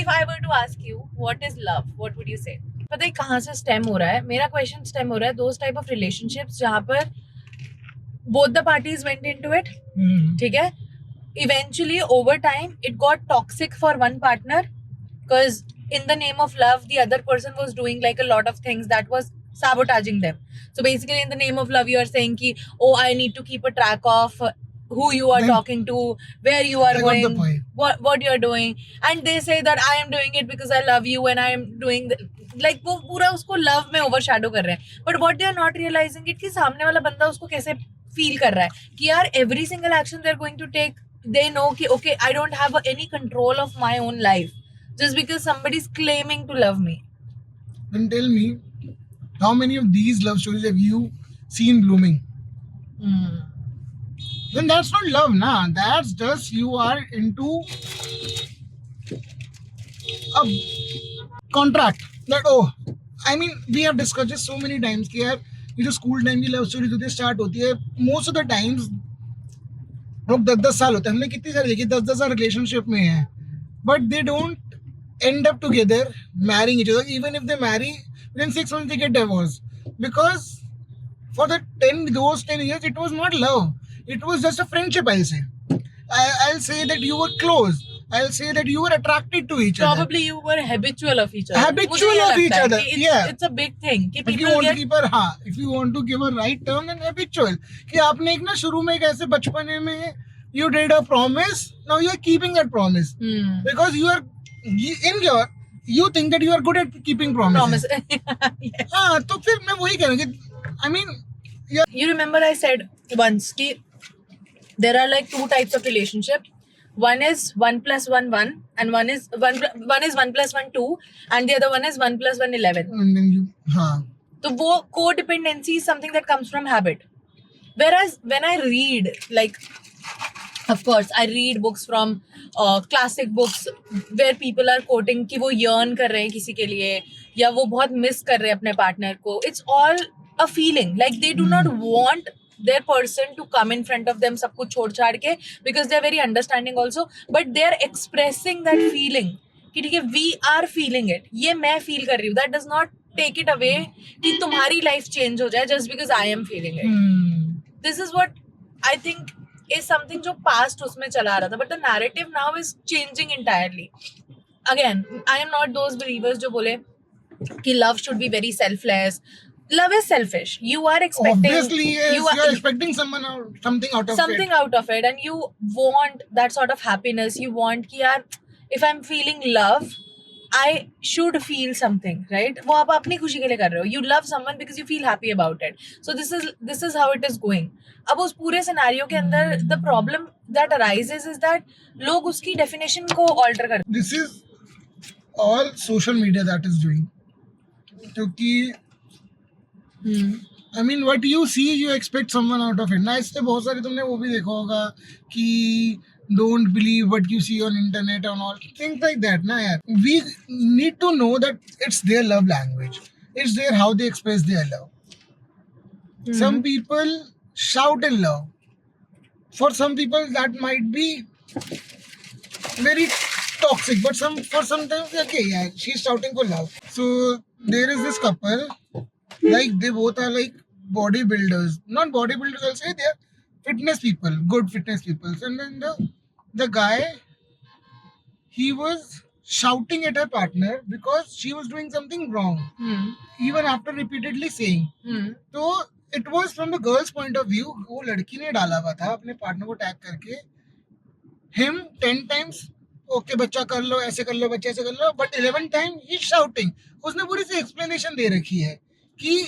if I were to ask you what is love, what would you say? पता है कहाँ से stem हो रहा है मेरा क्वेश्चन? स्टेम हो रहा है those type of relationships जहाँ पर both the parties went into it. ठीक है? Eventually over time it got toxic for one partner because in the name of love the other person was doing like a lot of things that was sabotaging them. So basically in the name of love you are saying ki, oh, I need to keep a track of who you are talking to, where you are going, what you are doing, and they say that I am doing it because I love you and I am doing like वो पूरा उसको love में overshadow कर रहे हैं. But what they are not realizing it कि सामने वाला बंदा उसको कैसे feel कर रहा है कि यार every single action they are going to take, they know कि okay, I don't have any control of my own life just because somebody is claiming to love me. Then tell me, how many of these love stories have you seen blooming? Then that's not love, nah. That's just you are into a contract. That I mean, we have discussed this so many times कि यार ये जो school time की love story होती है start होती है, most of the times लोग 10-10 साल होते हैं, हमने कितनी सारी देखी 10-10 साल रिलेशनशिप में है, but they don't end up together marrying each other. Even if they marry, within 6 months they get divorced because for those 10 years it was not love, it was just a friendship. I'll say that you were close, I'll say that you were attracted to each other, probably you were habitual of each other. Yeah, it's a big thing कि if you want to keep her if you want to give a right term, then habitual कि आपने एक ना शुरू में कैसे बचपने में you did a promise, now you are keeping that promise because you think that you are good at keeping promises. Yes. हाँ, तो फिर मैं वही कह रहा हूँ कि I mean, you remember I said once कि there are like two types of relationship. One is 1 + 1 1 and one is 1 + 1 2 and the other one is 1 + 1 11. And then हाँ. तो वो codependency is something that comes from habit. Whereas when I read, like, of course I read books from classic books where people are quoting कि वो yearn कर रहे हैं किसी के लिए या वो बहुत miss कर रहे हैं अपने partner को. It's all a feeling, like they do not want their person to come in front of them सब कुछ छोड़ छाड़ के because they are very understanding also, but they are expressing that feeling कि ठीक है we are feeling it, ये मैं feel कर रही हूँ. That does not take it away कि तुम्हारी life change हो जाए just because I am feeling it. This is what I think is something जो past उसमें चला रहा था, but the narrative now is changing entirely. Again, I am not those believers जो बोले कि love should be very selfless. Love is selfish. You are expecting, obviously yes, you are expecting something out of it, and you want that sort of happiness. You want कि यार if I'm feeling love, I should feel something, right? वो आप अपनी खुशी के लिए कर रहे हो. You love someone because you feel happy about it. So this is how it is going. अब उस पूरे सिनेरियो के अंदर the problem that arises is that लोग उसकी definition को alter करते हैं. This is all social media that is doing. क्योंकि I mean, what you see, you expect someone out of it. ना इससे बहुत सारे तुमने वो भी देखा होगा कि don't believe what you see on internet and all things like that. ना यार, we need to know that it's their love language. It's their how they express their love. Some people shout in love. For some people that might be very toxic, but for sometimes okay, yeah, she's shouting for love. So there is this couple, like they both are like bodybuilders, not bodybuilders, I'll say they are fitness people, good fitness people. And then the guy, he was shouting at her partner because she was doing something wrong, even after repeatedly saying. So it was from the girl's point of view, वो लड़की ने डाला हुआ था अपने partner को tag करके him 10 times, okay बच्चा कर लो, ऐसे कर लो, बच्चे ऐसे कर लो, but 11 time he's shouting. उसने पूरी सी explanation दे रखी है कि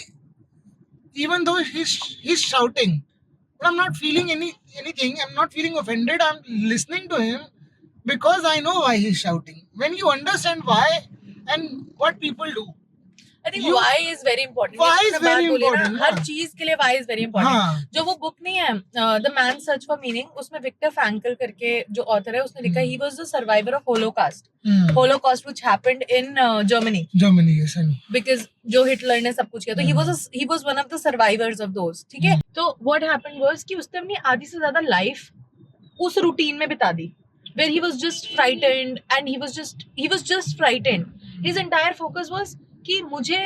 even though he's shouting, but I'm not feeling anything, I'm not feeling offended, I'm listening to him because I know why he's shouting. When you understand why and what people do, I think why is very important. Why is very important. हर चीज के लिए why is very important. जो वो book नहीं है The Man's Search for Meaning, उसमें Victor Frankel करके जो ऑथर है उसने लिखा he was the survivor of Holocaust. Holocaust which happened in Germany. Germany, yes, I know. Because जो हिटलर ने सब कुछ किया, तो he was one of the survivors of those. ठीक है? तो what happened was कि उसने अपनी आधी से ज्यादा life उस रूटीन में बिता दी. where he was just frightened and he was just frightened. His entire focus was कि मुझे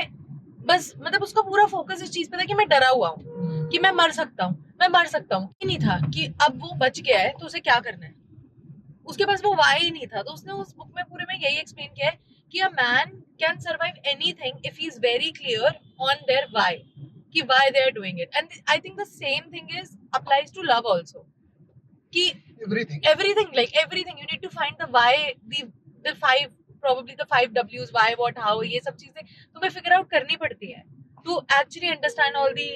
बस मतलब उसका पूरा फोकस इस चीज पे था कि मैं डरा हुआ हूँ कि मैं मर सकता हूँ ये नहीं था कि अब वो बच गया है तो उसे क्या करना है, उसके पास वो वाई ही नहीं था. तो उसने उस बुक में पूरे में यही एक्सप्लेन किया है कि a man can survive anything if he is very clear on their why, कि why they are doing it. And I think the same thing is applies to love also, कि everything you need to find the why, the five, probably the 5 W's, why, what, how, ये सब चीजें तुम्हें figure out करनी पड़ती है to actually understand all the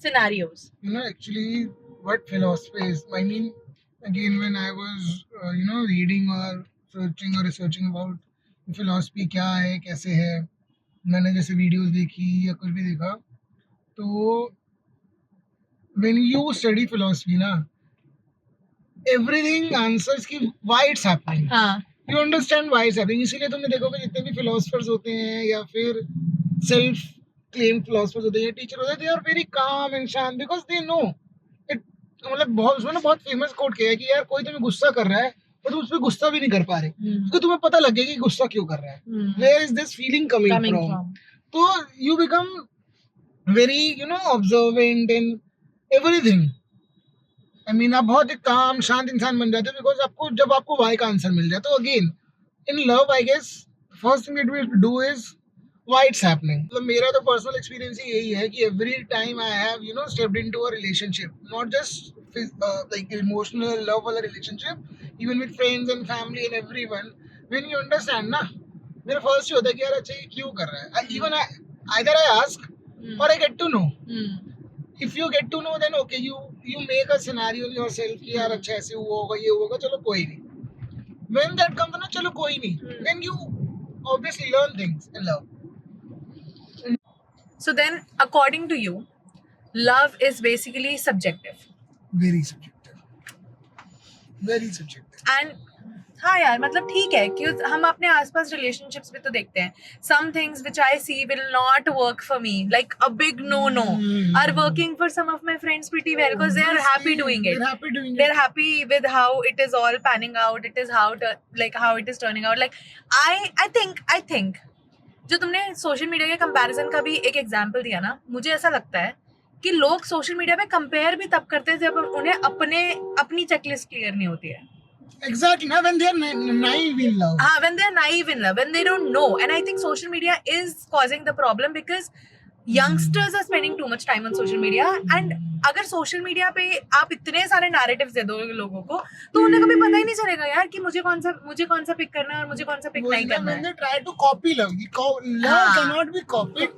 scenarios. You know, actually, what philosophy is, I mean, again, when I was, reading or searching or researching about philosophy क्या है, कैसे है, मैंने जैसे वीडियोस देखी या कुछ भी देखा, तो when you study philosophy ना, everything answers कि why it's happening. हाँ. You understand why it's happening. इसीलिए तुमने देखोगे जितने भी philosophers होते हैं या फिर self claimed philosophers होते हैं, टीचर होते हैं, they are very calm and शांत because they know it. मतलब बहुत उसमें ना बहुत फेमस कोट किया है कि यार कोई तुम्हें गुस्सा कर रहा है और तुम उस पर गुस्सा भी नहीं कर पा रहे क्योंकि तुम्हें पता लग गया कि गुस्सा क्यों कर रहा है. Where is this feeling coming from? तो you become very observant in everything. I mean, आप बहुत एक काम शांत इंसान बन जाते हो बिकॉज आपको जब आपको वाई का आंसर मिल जाए. तो again in love I guess first thing that we do is why it's happening. मतलब मेरा तो पर्सनल एक्सपीरियंस ही यही है कि every time I have stepped into a relationship, not just like emotional love वाला relationship, even with friends and family and everyone, when you understand ना, मेरा फर्स्ट होता है कि यार अच्छा ये क्यों कर रहा है. Even either I ask or I get to know. If you get to know, then okay, you make a scenario in yourself कि यार अच्छा ऐसे हुआ होगा, ये होगा, चलो कोई नहीं. When that comes ना, चलो कोई नहीं, then you obviously learn things in love. So then, according to you, love is basically subjective. Very subjective. Very subjective. And हाँ यार, मतलब ठीक है कि हम अपने आसपास रिलेशनशिप्स में तो देखते हैं some things which I see will not work for me, like a big no are working for some of my friends pretty well because they are happy doing it. They're happy with how it is all panning out. It is how it is turning out. Like I think जो तुमने social media के comparison का भी एक example दिया ना, मुझे ऐसा लगता है कि लोग सोशल मीडिया पे कंपेयर भी तब करते हैं जब उन्हें अपनी चेकलिस्ट क्लियर नहीं होती है. Exactly. Now, when they are naive in love. When they are naive in love, when they don't know. And I think social media is causing the problem because youngsters are spending too much time on social media. And अगर social media पे आप इतने सारे narratives दे दोगे लोगों को, तो उन्हें कभी पता ही नहीं चलेगा यार कि मुझे कौन सा पिक करना है और मुझे कौन सा पिक नहीं करना है. When they try to copy love, love cannot be copied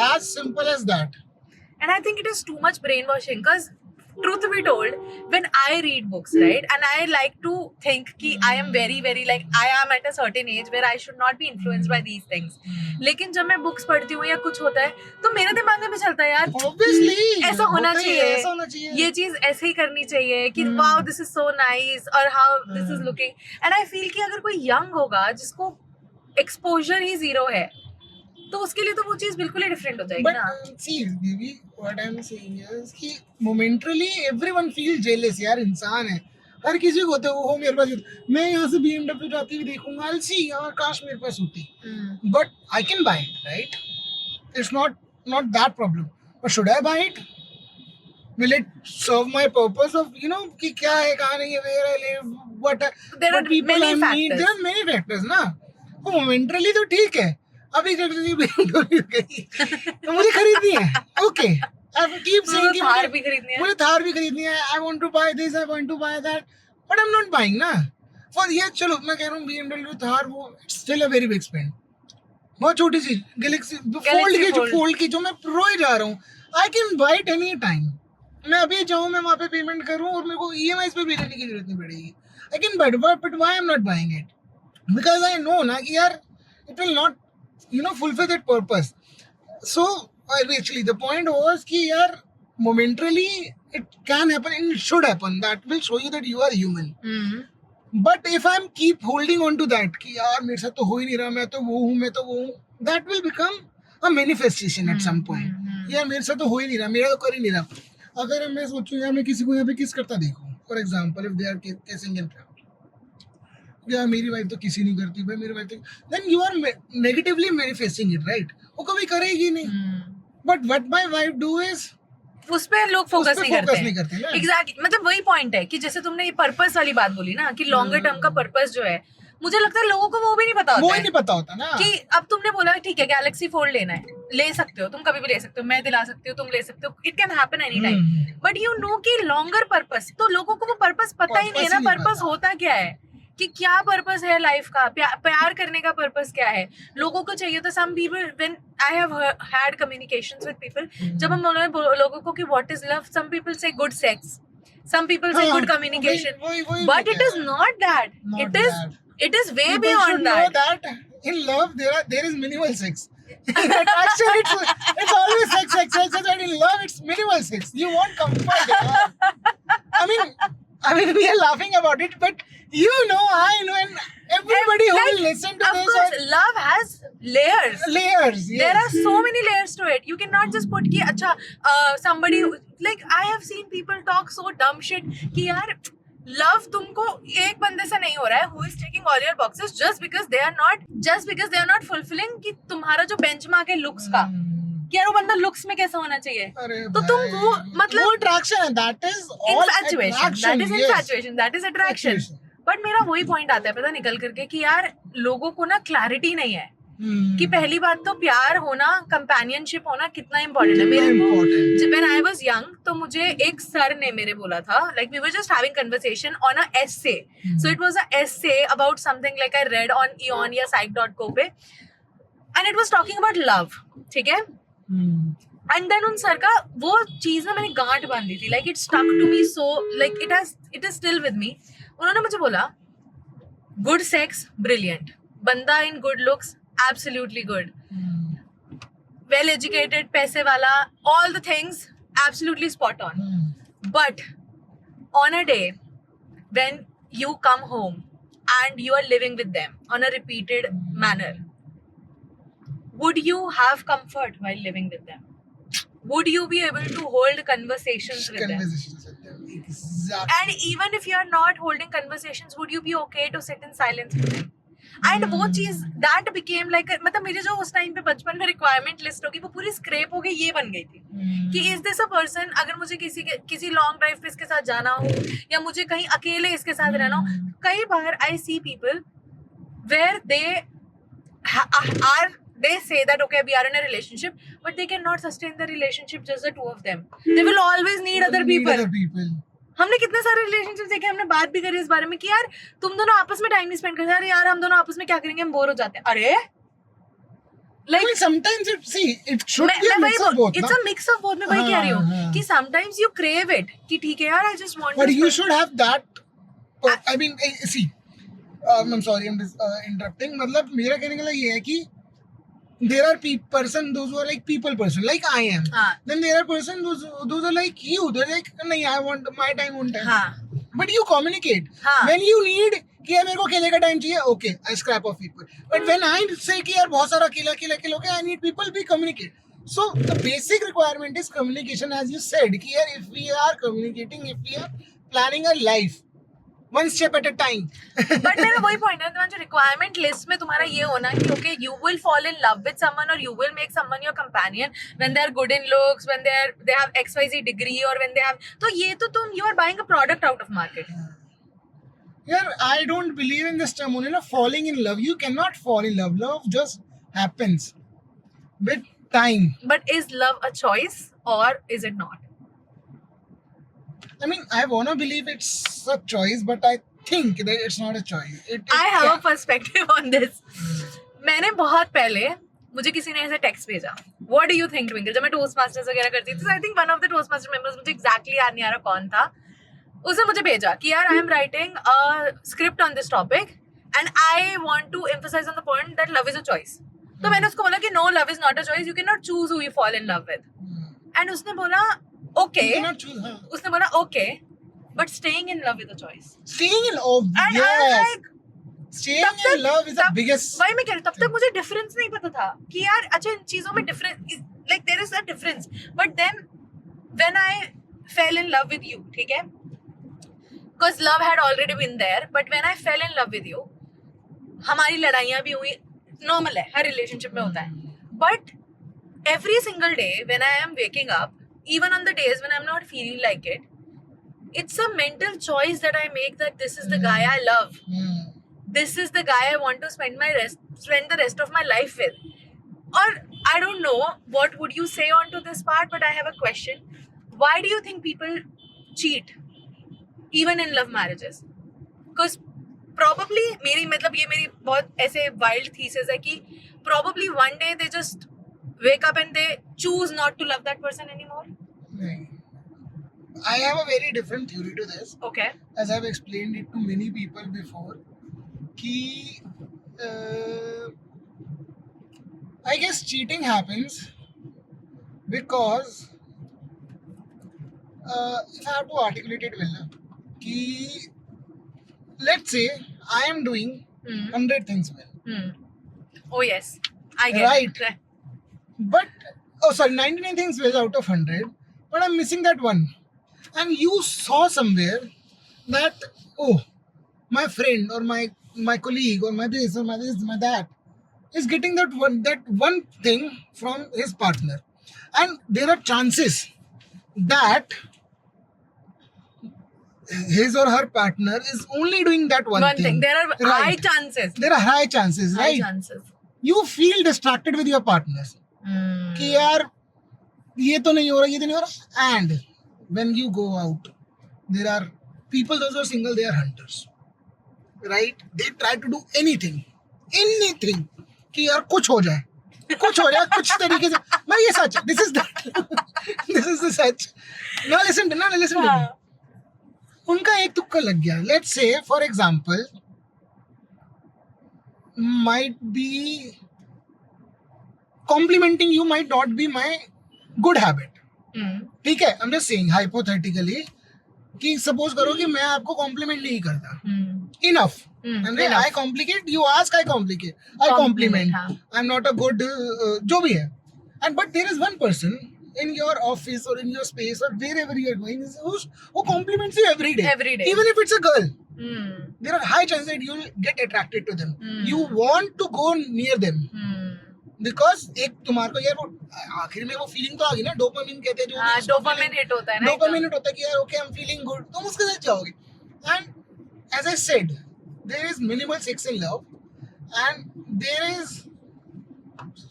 as simple as that. And I think it is too much brainwashing because truth be told, when I read books, right, and I like to think कि I am very very like I am at a certain age where I should not be influenced by these things. लेकिन जब मैं books पढ़ती हूँ या कुछ होता है तो मेरे दिमाग में भी चलता है यार Obviously, ऐसा होना चाहिए, ये चीज ऐसे ही करनी चाहिए कि wow this is so nice और how this is looking. And I feel कि अगर कोई young होगा जिसको exposure ही zero है तो उसके लिए तो वो चीज बिल्कुल ही डिफरेंट हो जाएगी ना. See, baby, what I'm saying is कि momentarily everyone feels jealous. यार इंसान है, हर किसी को होता है वो मेरे पास. मैं यहाँ से BMW जाती हुई देखूंगा, I'll see यार काश मेरे पास होती. But I can buy it, right? It's not that problem. But should I buy it? Will it serve my purpose of कि क्या है, कहाँ नहीं है, where I live, what people I meet? There are many factors ना. तो momentarily तो ठीक है. अभी जब गई तो मुझे खरीदनी है. ओके, आई कीप सेइंग कि मुझे थार भी खरीदनी है. I want to buy this, I want to buy that, but I am not buying ना. फॉर ये चलो मैं कह रहा हूँ BMW थार वो still a very big spend. बहुत छोटी सी गैलेक्सी फोल्ड की जो मैं प्रो ही जा रहा हूँ. I can buy it any time. मैं अभी जाऊँ, मैं वहाँ पे पेमेंट करूँ और मेरे को EMI पे भी लेने की जरूरत नहीं पड़ेगी. I can buy it, but why I am not buying it? Because I know ना कि यार it will not fulfill that purpose. So actually the point was कि यार momentarily it can happen and it should happen. That will show you that you are human. But if I'm keep holding on to that कि यार मेरे साथ तो हो ही नहीं रहा, मैं तो वो हूँ, that will become a manifestation at some point. यार मेरे साथ तो हो ही नहीं रहा, मेरा तो कर ही नहीं रहा. अगर मैं सोचूं यार मैं किसी को यहाँ पे किस करता देखूं, for example if they are kissing in front, या मेरी वाइफ तो किसी नहीं करती भाई, मेरी वाइफ तो, then you are negatively manifesting it, right? वो कभी करेगी नहीं। But what my wife do is उस पे लोग फोकस नहीं करते ना। एग्जैक्टली मतलब वही पॉइंट है कि जैसे तुमने ये पर्पस वाली बात बोली ना कि लॉन्गर टर्म का पर्पस जो है, मुझे लगता है लोगों को वो भी नहीं पता वो होता ही है नहीं पता होता ना कि अब तुमने बोला ठीक है गैलेक्सी फोल्ड लेना है, ले सकते हो तुम, कभी भी ले सकते हो, मैं दिला सकती हूँ, तुम ले सकते हो, it can happen any time, but you know कि लॉन्गर पर्पस, तो लोगों को वो पर्पस पता ही नहीं है ना, पर्पस होता क्या है, कि क्या पर्पस है लाइफ का, प्यार करने का पर्पस क्या है लोगों को चाहिए। तो some people, when I have had communications with people, जब हम लोगों को कि what is love, some people से good sex, some people say good communication, but it is not that, it is way People beyond should that. know that in love there is minimal sex. In attraction it's always sex, and in love it's minimal sex. You want comfort, yeah. I mean we are laughing about it, but you know, I know, and everybody who will listen to Of this, course, love has layers. Layers, yes. There are so many layers to it. You cannot just put कि अच्छा somebody, like I have seen people talk so dumb shit कि यार love तुमको एक बंदे से नहीं हो रहा है who is ticking all your boxes just because they are not fulfilling कि तुम्हारा जो benchmark है looks का, कि यार वो बंदा looks में कैसा होना चाहिए, तो तुम वो मतलब वो attraction है, that is all infatuation, that is yes. infatuation, that is attraction. But मेरा वही पॉइंट आता है पता निकल करके कि यार लोगों को ना क्लैरिटी नहीं है कि पहली बात तो प्यार होना, कंपेनियनशिप होना कितना इम्पोर्टेंट है। मेरे को व्हेन आई वाज यंग तो मुझे एक सर ने मेरे बोला था, like we were just having conversation on a essay, so it was a essay about something like I read on Aeon या psych.co पे, and it was talking about love, ठीक है। एंड देन उन sir का वो चीज ना मैंने गांठ बांधी थी, like it stuck to me, so like it is still with me. उन्होंने मुझे बोला गुड सेक्स ब्रिलियंट, बंदा in good looks absolutely good, well educated, पैसे वाला, all the things absolutely spot on, but on a day when you come home and you are living with them on a repeated manner, would you have comfort while living with them? Would you be able to hold conversations with them? Exactly. And even if you are not holding conversations, would you be okay to sit in silence with them? And वो चीज that became like मतलब मेरे जो उस time पे बचपन में requirement list होगी वो पूरी स्क्रैप हो गई, ये बन गई थी कि इज दिस अ पर्सन, अगर मुझे किसी लॉन्ग ड्राइव पे इसके साथ जाना हो या मुझे कहीं अकेले इसके साथ रहना हो। कई बार I see people where they say that okay we are in a relationship but they cannot sustain the relationship just the two of them, they will always need other people. हमने कितने सारे रिलेशनशिप देखे, हमने बात भी करी इस बारे में कि यार तुम दोनों आपस में टाइम नहीं स्पेंड करते, अरे यार हम दोनों आपस में क्या करेंगे, हम बोर हो जाते हैं। अरे like sometimes it should be a mix of both, it's a mix of both। मैं वही कह रही हूँ कि sometimes you crave it कि ठीक है यार I just want but to you should have that I mean see I'm sorry I'm interrupting, मतलब मेरा कहने का ये है कि there are person those who are like people person like I am, then there are person those are like you, they're like nahi I want my time on time, but you communicate when you need कि यार मेरे को अकेले का time चाहिए, okay I scrap off people, but when I say कि यार बहुत सारा अकेला okay I need people, we communicate. So the basic requirement is communication, as you said कि यार if we are communicating, if we are planning a life one step at a time. But मेरा वही point है, तुम्हारा जो requirement list में तुम्हारा ये होना कि okay you will fall in love with someone or you will make someone your companion when they are good in looks, when they have XYZ degree or when they have, तो ये तो तुम you are buying a product out of market. Yeah, I don't believe in this term, falling in love. You cannot fall in love. Love just happens with time. But is love a choice or is it not? I mean, I want to believe it's a choice, but I think that it's not a choice. I have a perspective on this. मैंने बहुत पहले मुझे किसी ने ऐसे text भेजा, What do you think Twinkle? जब मैं टोस्ट मास्टर्स वगैरह करती थी, I think one of the toast master members, मुझे exactly याद नहीं आ रहा कौन था, उसने मुझे भेजा कि यार I am writing a script on this topic and I want to emphasize on the point that love is a choice. तो मैंने उसको बोला कि no, love is not a choice. You cannot choose who you fall in love with. And उसने बोला okay. You cannot choose, huh? उसने बोला okay, but staying in love is a choice. Staying in love, and yes. I was like, staying in love is the biggest. वही मैं कह रही हूँ, तब तक मुझे डिफरेंस नहीं पता था कि यार अच्छा इन चीजों में difference, like there is a difference. But then when I fell in love with you, ठीक है, because love had already been there, but when I fell in love with you, हमारी लड़ाइयाँ भी हुई, नॉर्मल है, हर रिलेशनशिप में होता है. But every single day when I am waking up, even on the days when I'm not feeling like it, it's a mental choice that I make that this is the guy I love. This is the guy I want to spend the rest of my life with. Or I don't know what would you say onto this part, but I have a question. Why do you think people cheat even in love marriages? Because probably मेरी मतलब ये मेरी बहुत ऐसे wild thesis है कि probably one day they just wake up and they choose not to love that person anymore. I have a very different theory to this. Okay. As I've explained it to many people before, कि I guess cheating happens because if I have to articulate it well, na, कि let's say I am doing 100 things well. Oh yes, I get Right. it. But 99 things well out of 100, but I'm missing that one. And you saw somewhere that, oh, my friend or my colleague or my this or my that is getting that one thing from his partner, and there are chances that his or her partner is only doing that one thing. There are high Right. chances. There are high chances, High right? chances. You feel distracted with your partners. कि यार ये तो नहीं हो रहा, ये तो नहीं हो रहा. And when you go out, there are people, those who are single, they are hunters, right? They try to do anything कि यार कुछ हो जाए कुछ तरीके से. मैं ये सच, this is the such. Now listen to me. उनका एक तुक्का लग गया. Let's say for example, might be complimenting you might not be my good habit. ठीक है, I'm just saying hypothetically कि suppose करो कि मैं आपको compliment नहीं करता. Enough. And then I complicate, you ask, I complicate. I compliment. I'm not a good जो भी है. And but there is one person in your office or in your space or wherever you are going who compliments you every day. Every day. Even if it's a girl. There are high chances that you will get attracted to them. You want to go near them. Because एक तुम्हारे को यार वो आखिर में वो feeling तो आ गई ना, डोपामिन कहते हैं जो डोपामिन हिट होता है ना, डोपामिन हिट होता है कि यार okay I am feeling good, तुम उसके साथ जाओगे. And as I said, there is minimal sex in love and there is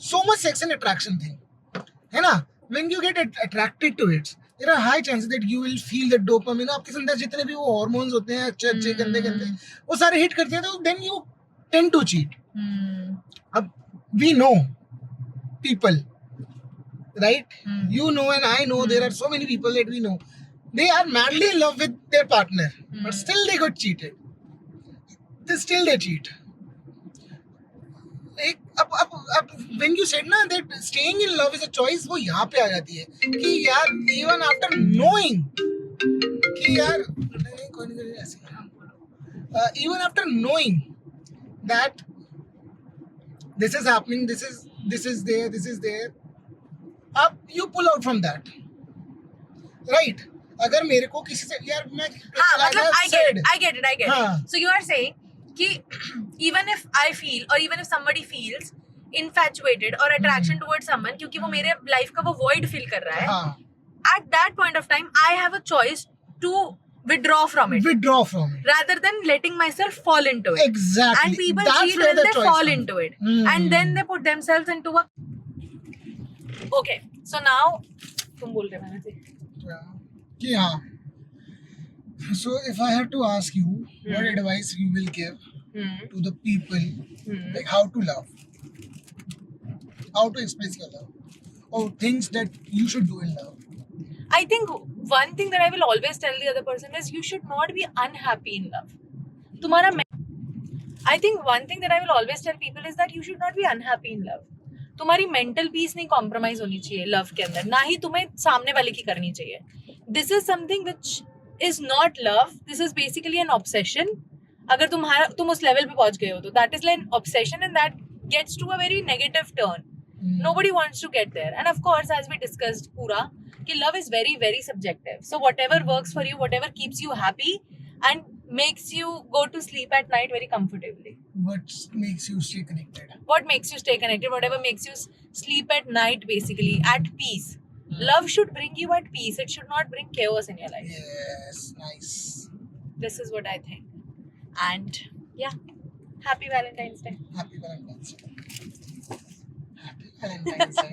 so much sex and attraction thing, है ना. When you get attracted to it, there are high chances that you will feel that dopamine. आपके अंदर जितने भी वो hormones होते हैं अच्छे अच्छे गंदे गंदे, वो सारे हिट करते हैं, तो then you tend to cheat. अब we know people, right? You know and I know there are so many people that we know. They are madly in love with their partner, but still they got cheated. They cheat. अब when you said ना that staying in love is a choice, वो यहाँ पे आ जाती है कि यार even after knowing कि यार नहीं कोई नहीं ऐसे, even after knowing that this is happening, this is there, अब you pull out from that, right? अगर मेरे को किसी से यार मैं मतलब I get it. हाँ. So you are saying कि even if I feel or even if somebody feels infatuated or attraction towards someone क्योंकि वो मेरे लाइफ का वो void fill कर रहा है, हाँ. at that point of time I have a choice to withdraw from it rather than letting myself fall into it. Exactly. And people That's cheat where when the they choice fall comes. into it. And then they put themselves into a... Okay, so now तुम बोल रहे मैंने से. कि हाँ. So if I have to ask you, what advice you will give to the people, like how to love, how to express your love, or things that you should do in love. I think one thing that I will always tell the other person is you should not be unhappy in love. I think one thing that I will always tell people is that you should not be unhappy in love. तुम्हारी mental peace नहीं compromise होनी चाहिए love के अंदर, ना ही तुम्हें सामने वाले की करनी चाहिए. This is something which is not love. This is basically an obsession. अगर तुम उस level पे पहुंच गए हो तो that is like an obsession and that gets to a very negative turn. Nobody wants to get there. And of course, as we discussed पूरा, कि love is very, very subjective. So whatever works for you, whatever keeps you happy, and makes you go to sleep at night very comfortably? What makes you stay connected? What makes you stay connected? Whatever makes you sleep at night, basically at peace. Love should bring you at peace. It should not bring chaos in your life. Yes, nice. This is what I think. And yeah, happy Valentine's Day. Happy Valentine's Day. Happy Valentine's Day.